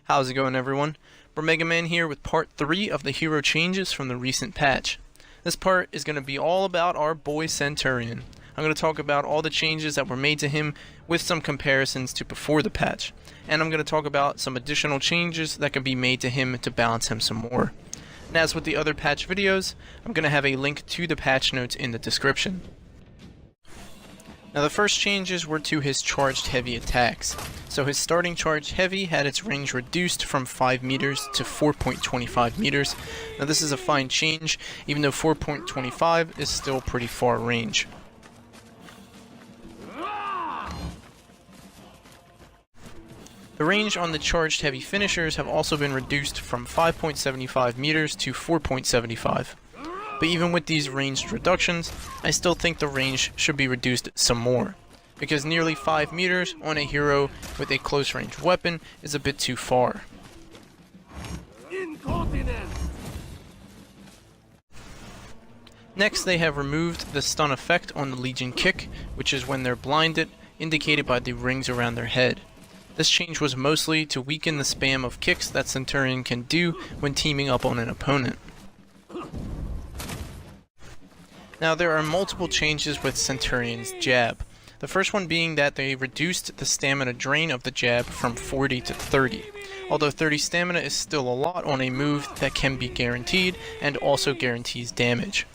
How's it going, everyone? Mega Man here with part 3 of the hero changes from the recent patch. This part is going to be all about our boy Centurion. I'm going to talk about all the changes that were made to him with some comparisons to before the patch. And I'm going to talk about some additional changes that can be made to him to balance him some more. And as with the other patch videos, I'm going to have a link to the patch notes in the description. Now the first changes were to his charged heavy attacks. So his starting charged heavy had its range reduced from 5 meters to 4.25 meters. Now this is a fine change, even though 4.25 is still pretty far range. The range on the charged heavy finishers have also been reduced from 5.75 meters to 4.75. But even with these ranged reductions, I still think the range should be reduced some more, because nearly 5 meters on a hero with a close range weapon is a bit too far. Next, they have removed the stun effect on the Legion kick, which is when they're blinded, indicated by the rings around their head. This change was mostly to weaken the spam of kicks that Centurion can do when teaming up on an opponent. Now there are multiple changes with Centurion's jab. The first one being that they reduced the stamina drain of the jab from 40 to 30. Although 30 stamina is still a lot on a move that can be guaranteed and also guarantees damage.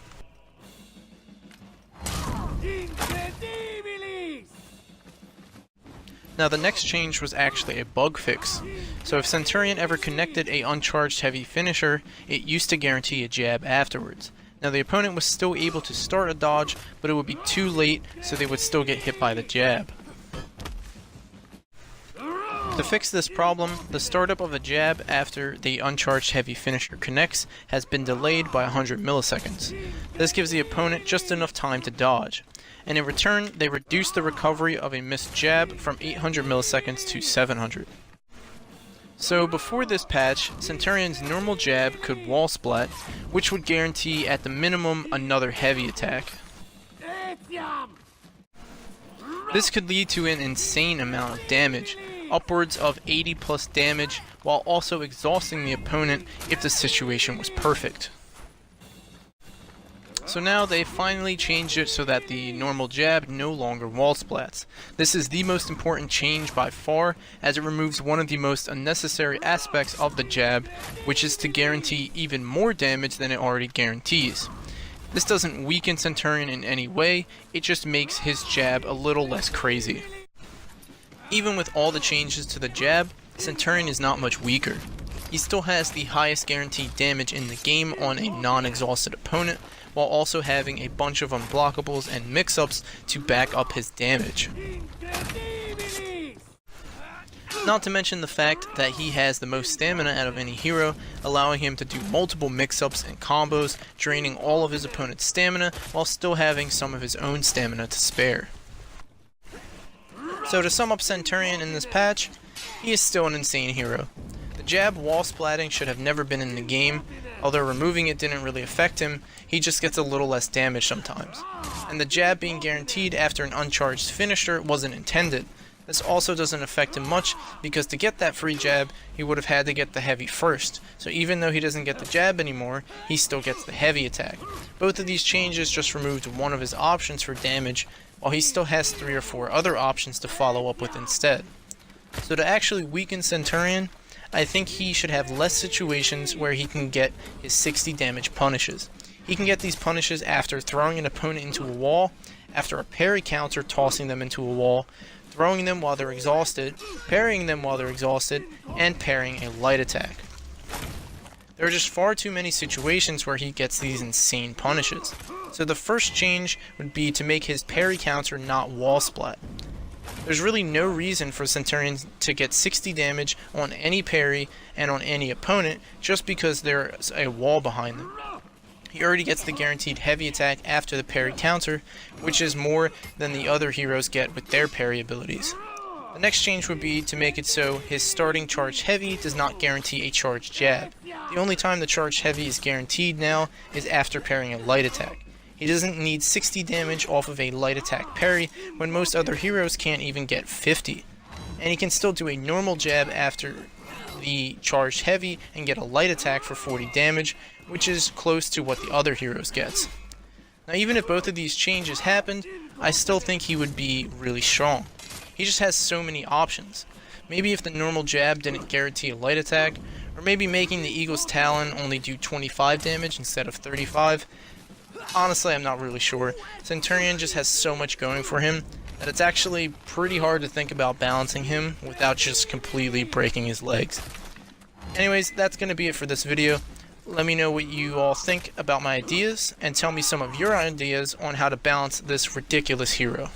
Now the next change was actually a bug fix. So if Centurion ever connected a uncharged heavy finisher, it used to guarantee a jab afterwards. Now the opponent was still able to start a dodge, but it would be too late, so they would still get hit by the jab. To fix this problem, the startup of a jab after the uncharged heavy finisher connects has been delayed by 100 milliseconds. This gives the opponent just enough time to dodge. And in return, they reduce the recovery of a missed jab from 800 milliseconds to 700. So before this patch, Centurion's normal jab could wall splat, which would guarantee at the minimum another heavy attack. This could lead to an insane amount of damage, upwards of 80 plus damage, while also exhausting the opponent if the situation was perfect. So now they finally changed it so that the normal jab no longer wall splats. This is the most important change by far, as it removes one of the most unnecessary aspects of the jab, which is to guarantee even more damage than it already guarantees. This doesn't weaken Centurion in any way, it just makes his jab a little less crazy. Even with all the changes to the jab, Centurion is not much weaker. He still has the highest guaranteed damage in the game on a non-exhausted opponent, while also having a bunch of unblockables and mix-ups to back up his damage. Not to mention the fact that he has the most stamina out of any hero, allowing him to do multiple mix-ups and combos, draining all of his opponent's stamina while still having some of his own stamina to spare. So to sum up Centurion in this patch, he is still an insane hero. The jab wall splatting should have never been in the game, although removing it didn't really affect him, he just gets a little less damage sometimes. And the jab being guaranteed after an uncharged finisher wasn't intended. This also doesn't affect him much, because to get that free jab, he would have had to get the heavy first. So even though he doesn't get the jab anymore, he still gets the heavy attack. Both of these changes just removed one of his options for damage, while he still has 3 or 4 other options to follow up with instead. So to actually weaken Centurion, I think he should have less situations where he can get his 60 damage punishes. He can get these punishes after throwing an opponent into a wall, after a parry counter tossing them into a wall, throwing them while they're exhausted, parrying them while they're exhausted, and parrying a light attack. There are just far too many situations where he gets these insane punishes. So the first change would be to make his parry counter not wall splat. There's really no reason for Centurion to get 60 damage on any parry and on any opponent just because there's a wall behind them. He already gets the guaranteed heavy attack after the parry counter, which is more than the other heroes get with their parry abilities. The next change would be to make it so his starting charge heavy does not guarantee a charged jab. The only time the charge heavy is guaranteed now is after parrying a light attack. He doesn't need 60 damage off of a light attack parry when most other heroes can't even get 50. And he can still do a normal jab after the charged heavy and get a light attack for 40 damage, which is close to what the other heroes gets. Now even if both of these changes happened, I still think he would be really strong. He just has so many options. Maybe if the normal jab didn't guarantee a light attack, or maybe making the Eagle's Talon only do 25 damage instead of 35. Honestly, I'm not really sure. Centurion just has so much going for him that it's actually pretty hard to think about balancing him without just completely breaking his legs. Anyways, that's going to be it for this video. Let me know what you all think about my ideas, and tell me some of your ideas on how to balance this ridiculous hero.